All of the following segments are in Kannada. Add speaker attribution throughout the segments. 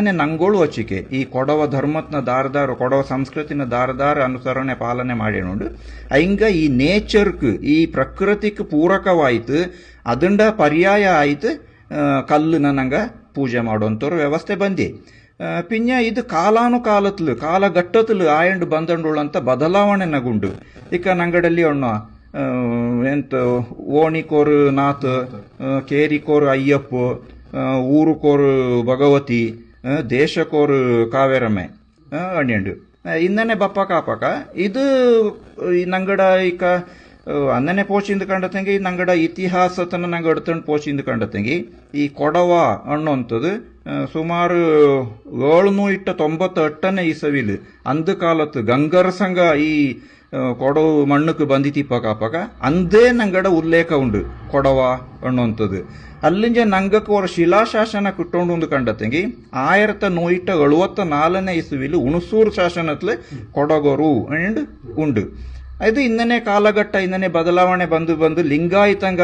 Speaker 1: ನಂಗೋಳು ವಚ್ಚಿಕೆ ಈ ಕೊಡವ ಧರ್ಮತ್ನ ದಾರದಾರ ಕೊಡವ ಸಂಸ್ಕೃತಿನ ದಾರದಾರ ಅನುಸರಣೆ ಪಾಲನೆ ಮಾಡಿನೋಡು ಹಿಂಗ ಈ ನೇಚರ್ಕ್ ಈ ಪ್ರಕೃತಿಕ್ ಪೂರಕವಾಯ್ತು ಅದಂಡ ಪರ್ಯಾಯ ಆಯ್ತು ಕಲ್ಲುನ ನಂಗ ಪೂಜೆ ಮಾಡುವಂತವ್ರ ವ್ಯವಸ್ಥೆ ಬಂದಿ ಪಿನ್ಯ ಇದು ಕಾಲಾನುಕಾಲತ್ಲು ಕಾಲಘಟ್ಟತ್ಲು ಆಯಂಡ್ ಬಂದಂಡುಳಂತ ಬದಲಾವಣೆ ನಗುಂಡು ಇಕ ನಂಗಡಲ್ಲಿ ಅಣ್ಣ ಎಂತ ಓಣಿಕೋರು ನಾತ್ ಕೇರಿಕೋರು ಅಯ್ಯಪ್ಪ ಊರುಕೋರು ಭಗವತಿ ದೇಶಕೋರು ಕಾವೇರಮ್ಮೆ ಅಣ್ಯಂಡು ಇಂದನೆ ಬಪ್ಪ ಕಾಪಕ ಇದು ನಂಗಡ ಇಕ ಅನ್ನನೆ ಪೋಚಿಂದ ಕಂಡತಂಗಿ ನಂಗಡ ಇತಿಹಾಸತನ ನಂಗೆ ಅಡ್ತಂಡು ಪೋಚಿಂದ ಕಂಡತಂಗಿ ಈ ಕೊಡವ ಅನ್ನೋಂಥದ್ದು ಸುಮಾರು 798ನೇ ಇಸವಿಲು ಅಂದು ಕಾಲತ್ತು ಗಂಗರ ಸಂಘ ಈ ಕೊಡವು ಮಣ್ಣಕ್ಕೆ ಬಂದಿತಿಪ್ಪ ಕಾಪಕ ಅಂದೇ ನಂಗಡ ಉಲ್ಲೇಖ ಉಂಡು ಕೊಡವ ಅನ್ನೋಂಥದ್ದು ಅಲ್ಲಿಂಜ ನಂಗಕ್ಕೆ ಅವರ ಶಿಲಾಶಾಸನ ಕಿಟ್ಟೊಂಡು ಕಂಡತಂಗಿ 1974ನೇ ಇಸವಿಲು ಹುಣಸೂರು ಶಾಸನತ್ಲೆ ಕೊಡಗರು ಅಂಡ್ ಉಂಡು ಇದು ಇಂದನೇ ಕಾಲಘಟ್ಟ ಇಂದನೇ ಬದಲಾವಣೆ ಬಂದು ಲಿಂಗಾಯತಂಗ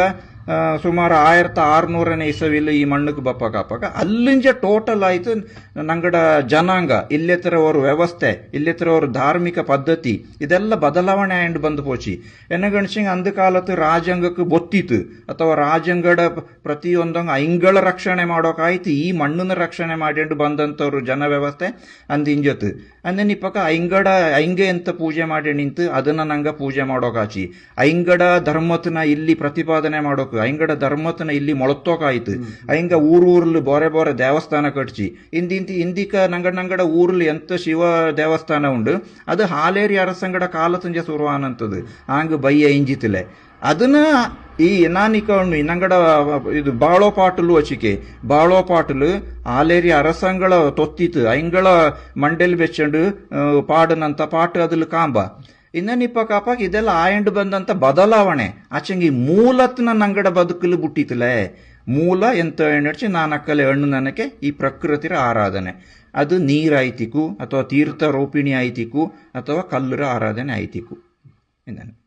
Speaker 1: ಸುಮಾರು 1600ನೇ ಇಸವಿಲು ಈ ಮಣ್ಣಕ್ಕೆ ಬಪ್ಪ ಕಾಪಕ ಅಲ್ಲಿಂಜ ಟೋಟಲ್ ಆಯ್ತು ನಂಗಡ ಜನಾಂಗ ಇಲ್ಲೆತ್ತರವ್ರ ವ್ಯವಸ್ಥೆ ಇಲ್ಲೆತ್ತರವ್ರ ಧಾರ್ಮಿಕ ಪದ್ಧತಿ ಇದೆಲ್ಲ ಬದಲಾವಣೆ ಆಯ್ತು ಬಂದು ಪೋಚಿ ಎನ್ನಗಣಿಸಿಂಗ್ ಅಂದ ಕಾಲತ್ತು ರಾಜ್ಯಾಂಗಕ್ಕೆ ಬೊತ್ತಿತ್ತು ಅಥವಾ ರಾಜ್ಯಾಂಗಡ ಪ್ರತಿಯೊಂದಂಗ ಐಂಗಳ ರಕ್ಷಣೆ ಮಾಡೋಕಾಯ್ತು ಈ ಮಣ್ಣನ ರಕ್ಷಣೆ ಮಾಡಿಂಡು ಬಂದಂಥವ್ರು ಜನ ವ್ಯವಸ್ಥೆ ಅಂದಿಂಜತ್ತು ಅಂದೆ ನಿಪ್ಪಕ ಐಂಗೆ ಅಂತ ಪೂಜೆ ಮಾಡಿ ನಿಂತು ಅದನ್ನ ನಂಗ ಪೂಜೆ ಮಾಡೋಕಾಚಿ ಐಂಗಡ ಧರ್ಮತನ ಇಲ್ಲಿ ಪ್ರತಿಪಾದನೆ ಮಾಡೋಕೆ ಐಂಗಡ ಧರ್ಮತನ ಇಲ್ಲಿ ಮೊಳತ್ತೋಕಾಯ್ತು ಐಂಗ ಊರ್ಲಿ ಬೋರೆ ದೇವಸ್ಥಾನ ಕಟ್ಚಿ ಇಂದಿಕ ನಂಗಡ ಊರ್ಲಿ ಎಂತ ಶಿವ ದೇವಸ್ಥಾನ ಉಂಡು ಅದು ಹಾಲೇರಿ ಅರಸಂಗಡ ಕಾಲತಂಜ ಸುರುವಾನಂತದ್ದು ಹಂಗ ಬಯ್ಯ ಇಂಜಿತಿಲೆ ಅದನ್ನ ಈ ನಾನಿಕ ನಂಗಡ ಇದು ಬಾಳೋಪಾಟಲು ವಚಿಕೆ ಬಾಳೋಪಾಟಲು ಆಲೇರಿ ಅರಸಂಗಳ ತೊತ್ತಿತ್ತು ಐಂಗಳ ಮಂಡೆಲ್ ಬೆಚ್ಚಂಡು ಪಾಡನಂತ ಪಾಟು ಅದಲು ಕಾಂಬ ಇನ್ನನಿಪ್ಪ ಕಾಪಾಕ ಇದೆಲ್ಲ ಆಯಂಡು ಬಂದಂತ ಬದಲಾವಣೆ ಆಚಂಗಿ ಮೂಲತ್ನ ನಂಗಡ ಬದುಕಲು ಬುಟ್ಟಿತಲೆ ಮೂಲ ಎಂತ ನಡ್ಚಿ ನಾನಕ್ಕಲೆ ಹಣ್ಣು ನನಗೆ ಈ ಪ್ರಕೃತಿರ ಆರಾಧನೆ ಅದು ನೀರಾಯ್ತಿಕು ಅಥವಾ ತೀರ್ಥ ರೋಪಿಣಿ ಆಯ್ತಿಕು ಅಥವಾ ಕಲ್ಲುರ ಆರಾಧನೆ ಆಯ್ತಿಕು ಎಂದನು